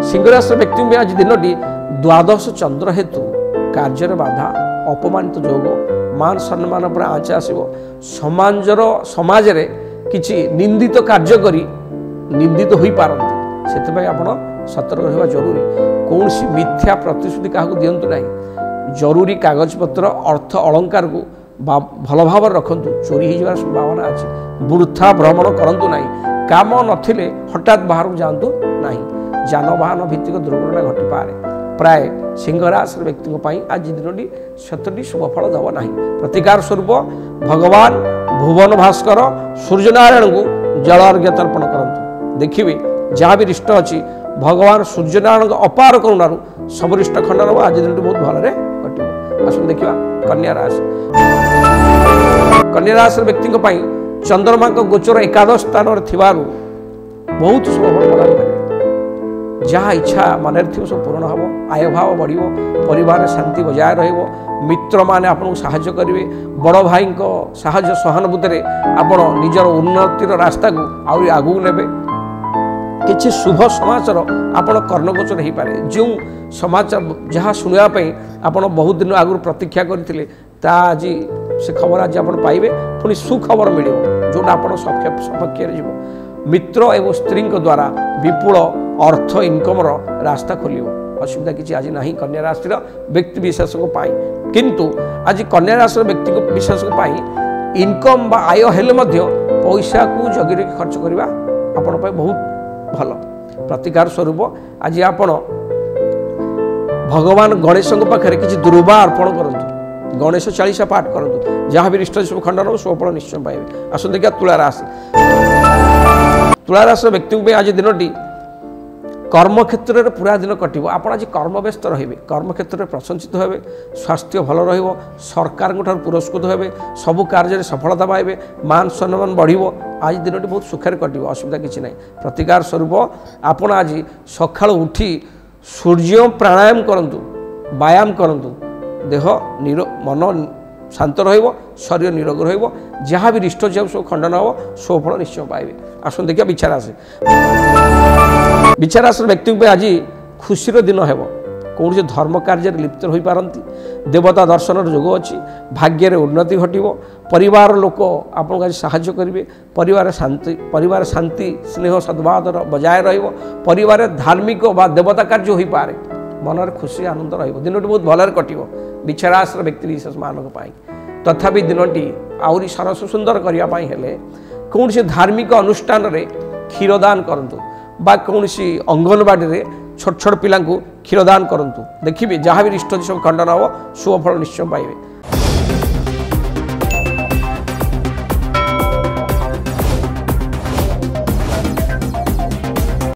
सिंह राशि व्यक्ति आज दिनटी द्वादश चंद्र हेतु कार्य बाधा अपमानित जोग मान सम्मान पर आँच आसो समाज रे किछि निंदित कार्य करी निंदित हो पारती से आप सतर्क रहा जरूरी कौन सी मिथ्या प्रतिश्रुति क्या दिंतु ना जरूरी कागज पत्र अर्थ अलंकार को भल भाव रखु चोरी हो संभावना अच्छी वृथा भ्रमण करूँ ना काम नथिले हठात बाहर जातु ना जानवाहन भित्तिक दुर्घटना घटी पारे प्राय सिंह राशि व्यक्ति आज दिनटी सतटी शुभफल दब ना प्रतिकार स्वरूप भगवान भुवन भास्कर सूर्यनारायण को जल अर्घ्य तर्पण करंतु देखिए जहाँ भी रिष्ट अच्छी भगवान सूर्यनारायण अपार करुणारू सब रिष्ट खंडन आज दिन बहुत भलरे घटो आस देखा कन्या राशि कन्या राशि व्यक्ति चंद्रमा गोचर एकादश स्थान बहुत शुभफल प्रदान करेंगे जहाँ इच्छा मन सब पूर्ण हम आय भाव बढ़ परिवार शांति बजाय मित्र माने आपको साहाय्य करेंगे बड़ भाई साहाय्य सहानुभूति आपण निजर उन्नतिर रास्ता को आहरी आगू ने किसी शुभ समाचार आपण कर्णगोचर हो पारे जो समाचार जहाँ शुणापी आप बहुत दिन आगु प्रतीक्षा करते आज से खबर आज आप पाइबे पुणी सुखबर मिले जोटा आप सपक्ष मित्र एवं स्त्री द्वारा विपुल अर्थ इनकम रास्ता खोल असुविधा किसी आज ना कन्या राशि व्यक्ति विशेष किंतु आज कन्या राशि व्यक्ति विशेष इनकम बा आय हेले पैसा को जगी रखी खर्च करवा आपण बहुत भल प्रतिकार स्वरूप आज आपण भगवान गणेश पाखे किसी दुर्वा अर्पण करूँ गणेश चालीसा पाठ करूँ जहाँ भी रिष्ट सब खंडन स्वफल निश्चय पाइबे आस देखिए तुला राशि व्यक्ति आज दिनटी कर्म क्षेत्र में पूरा दिन कटो आप आज कर्म व्यस्त रे कर्म क्षेत्र में प्रशंसित हे स्वास्थ्य भल सरकार पुरस्कृत हे सबू कार्य सफलता पाइबे मान सम्मान बढ़ आज दिन बहुत सुखर कटो असुविधा किसी ना प्रतिकार स्वरूप आपण आज सकाल उठी सूर्य प्राणायाम करूँ व्यायाम करूँ देह मन शांत शरीर निरोग रहा भी रिष्ट सब खंडन हम स्वफल निश्चय पाइबे आस देखिए विचार आसे विचारास व्यक्ति आज खुशी दिन है कौन से धर्म कार्य लिप्त हो पारती देवता दर्शन जोग अच्छी भाग्य उन्नति घटो परिवार लोक आपको आज साहाय्य करेंगे परिवार शांति स्नेह सद्भाव बजाय परिवार धार्मिक बा देवता कार्य हो पारे मन खुशी आनंद दिन बहुत भलरे कटो विचारास व्यक्ति विशेष मानक तथापि दिनटी आहरी सरस सुंदर करने कौन से धार्मिक अनुष्ठान रे क्षीरदान करंतु बा कौन सी अंगनवाड़ी रे छोट छोट पिला क्षीरदान करंतु देखिए जहाँ भी रिष्ट सब खंडन हम शुभफल निश्चय पाइबे।